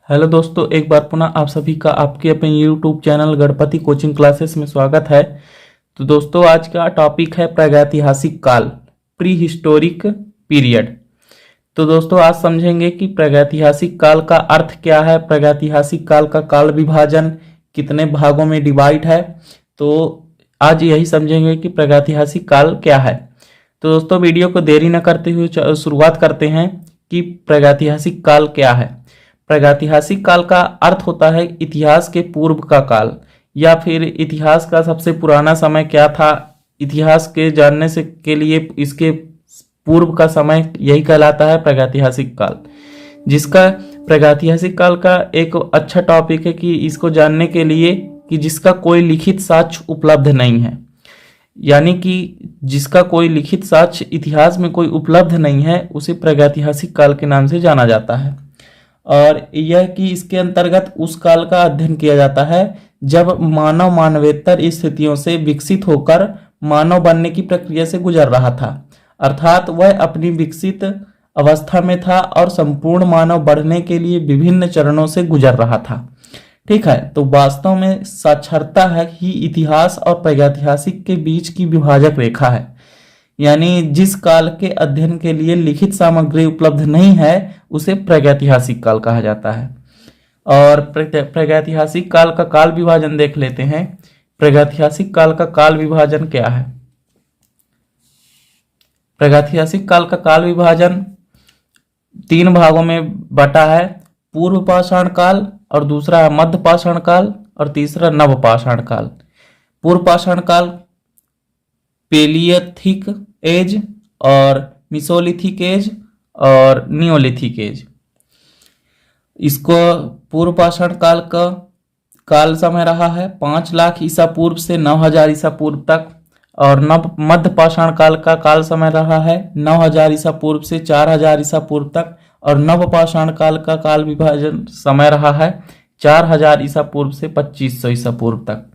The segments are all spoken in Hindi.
हेलो दोस्तों, एक बार पुनः आप सभी का आपके अपने YouTube channel Ganpati coaching classes में स्वागत है। तो दोस्तों, आज का टॉपिक है प्रागैतिहासिक काल, प्री हिस्टोरिक पीरियड। तो दोस्तों, आज समझेंगे कि प्रागैतिहासिक काल का अर्थ क्या है, प्रागैतिहासिक काल का काल विभाजन कितने भागों में डिवाइड है। तो आज यही समझेंगे कि प्रागैतिहासिक काल क्या है। तो दोस्तों, वीडियो को देरी न करते हुए शुरुआत करते हैं कि प्रागैतिहासिक काल क्या है। प्रागैतिहासिक काल का अर्थ होता है इतिहास के पूर्व का काल, या फिर इतिहास का सबसे पुराना समय क्या था। इतिहास के जानने से के लिए इसके पूर्व का समय यही कहलाता है प्रागैतिहासिक काल। जिसका प्रागैतिहासिक काल का एक अच्छा टॉपिक है कि इसको जानने के लिए कि जिसका कोई लिखित साक्ष्य उपलब्ध नहीं है, यानी कि जिसका कोई लिखित साक्ष्य इतिहास में कोई उपलब्ध नहीं है, उसे प्रागैतिहासिक काल के नाम से जाना जाता है। और यह कि इसके अंतर्गत उस काल का अध्ययन किया जाता है जब मानव मानवेतर स्थितियों से विकसित होकर मानव बनने की प्रक्रिया से गुजर रहा था, अर्थात वह अपनी विकसित अवस्था में था और संपूर्ण मानव बढ़ने के लिए विभिन्न चरणों से गुजर रहा था। ठीक है, तो वास्तव में साक्षरता है ही इतिहास और प्रागैतिहासिक के बीच की विभाजक रेखा है। यानी जिस काल के अध्ययन के लिए लिखित सामग्री उपलब्ध नहीं है, उसे प्रागैतिहासिक काल कहा जाता है। और प्रागैतिहासिक काल का काल विभाजन देख लेते हैं। प्रागैतिहासिक काल का काल विभाजन क्या है। प्रागैतिहासिक काल का काल विभाजन 3 भागों में बटा है। पूर्व पाषाण काल, और दूसरा है मध्य पाषाण काल, और तीसरा नव पाषाण काल। पूर्व पाषाण काल पेलियोथिक एज, और मिसोलिथिक एज, और नियोलिथिक एज। इसको पूर्व पाषाण काल का काल समय रहा है 5 लाख ईसा पूर्व से 9000 ईसा पूर्व तक। और नव मध्य पाषाण काल का काल समय रहा है 9000 ईसा पूर्व से 4000 ईसा पूर्व तक। और नव पाषाण काल का काल विभाजन समय रहा है 4000 ईसा पूर्व से 2500 ईसा पूर्व तक।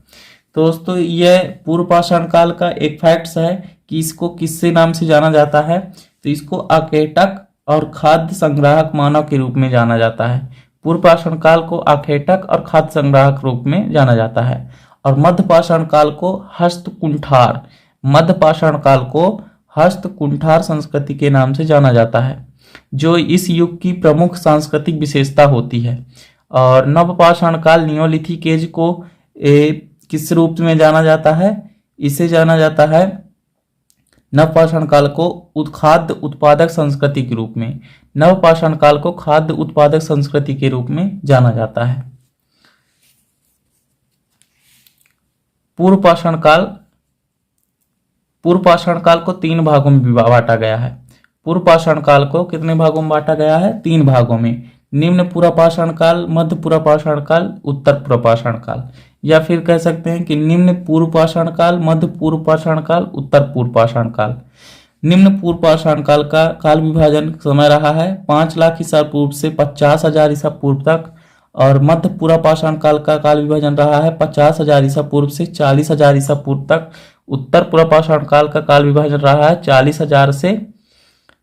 तो दोस्तों, यह पूर्व पाषाण काल का एक फैक्ट्स है कि इसको किससे नाम से जाना जाता है। तो इसको आखेटक और खाद्य संग्राहक मानव के रूप में जाना जाता है। पूर्व पाषाण काल को आखेटक और खाद्य संग्राहक रूप में जाना जाता है। और मध्य पाषाण काल को हस्तकुंठार, मध्य पाषाण काल को हस्तकुंठार संस्कृति के नाम से जाना जाता है, जो इस युग की प्रमुख सांस्कृतिक विशेषता होती है। और नव पाषाण काल नियोलिथिक एज को किस रूप में जाना जाता है। इसे जाना जाता है नव पाषाण काल को खाद्य उत्पादक संस्कृति के रूप में, नव पाषाण काल को खाद्य उत्पादक संस्कृति के रूप में जाना जाता है। पूर्व पाषाण काल को 3 भागों में बांटा गया है। पूर्व पाषाण काल को कितने भागों में बांटा गया है? 3 भागों में। निम्न पूर्व पाषाण काल, मध्य पूर्व पाषाण काल, उत्तर पूर्व पाषाण काल। या फिर कह सकते हैं कि निम्न पूर्व पाषाण काल, मध्य पूर्व पाषाण काल, उत्तर पूर्व पाषाण काल। निम्न पूर्व पाषाण काल का काल विभाजन समय रहा है 5 लाख ईसा पूर्व से 50,000 ईसा पूर्व तक। और मध्य पूर्व पाषाण काल का काल विभाजन रहा है 50,000 ईसा पूर्व से 40,000 ईसा पूर्व तक। उत्तर पूर्व पाषाण काल का काल विभाजन रहा है 40,000 से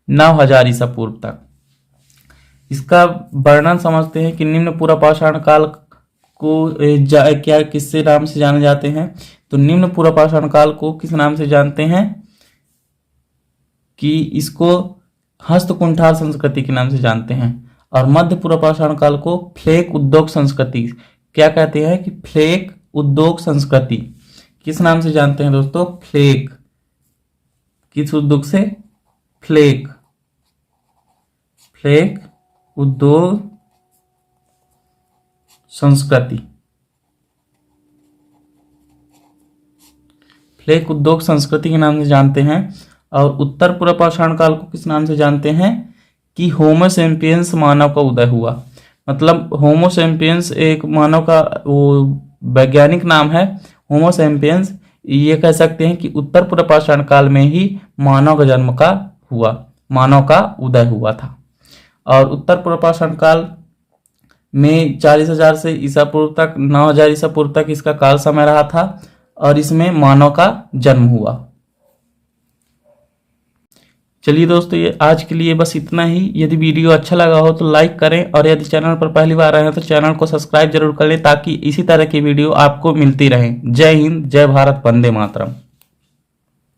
9,000 ईसा पूर्व तक। इसका वर्णन समझते हैं कि निम्न पूर्व पाषाण काल को क्या किससे नाम से जाने जाते हैं। तो निम्न पूर्व पाषाण काल को किस नाम से जानते हैं कि इसको हस्तकुंठार संस्कृति के नाम से जानते हैं। और मध्य पूर्व पाषाण काल को फ्लेक उद्योग संस्कृति क्या कहते हैं कि फ्लेक उद्योग संस्कृति किस नाम से जानते हैं दोस्तों? फ्लेक। किस उद्योग से? फ्लेक उद्योग संस्कृति। फ्लेक उद्योग संस्कृति के नाम से जानते हैं। और उत्तर पूर्व पाषाण काल को किस नाम से जानते हैं कि होमो सैपियंस मानव का उदय हुआ। मतलब होमो सैपियंस एक मानव का वो वैज्ञानिक नाम है, होमो सैपियंस। ये कह सकते हैं कि उत्तर पूर्व पाषाण काल में ही मानव का जन्म का हुआ, मानव का उदय हुआ था। और उत्तर पूर्व पाषाण काल में 40,000 से ईसा पूर्व तक 9,000 ईसा पूर्व तक इसका काल समय रहा था, और इसमें मानव का जन्म हुआ। चलिए दोस्तों, ये आज के लिए बस इतना ही। यदि वीडियो अच्छा लगा हो तो लाइक करें, और यदि चैनल पर पहली बार आए हैं तो चैनल को सब्सक्राइब जरूर कर लें, ताकि इसी तरह की वीडियो आपको मिलती रहें। जय हिंद, जय भारत, वंदे मातरम।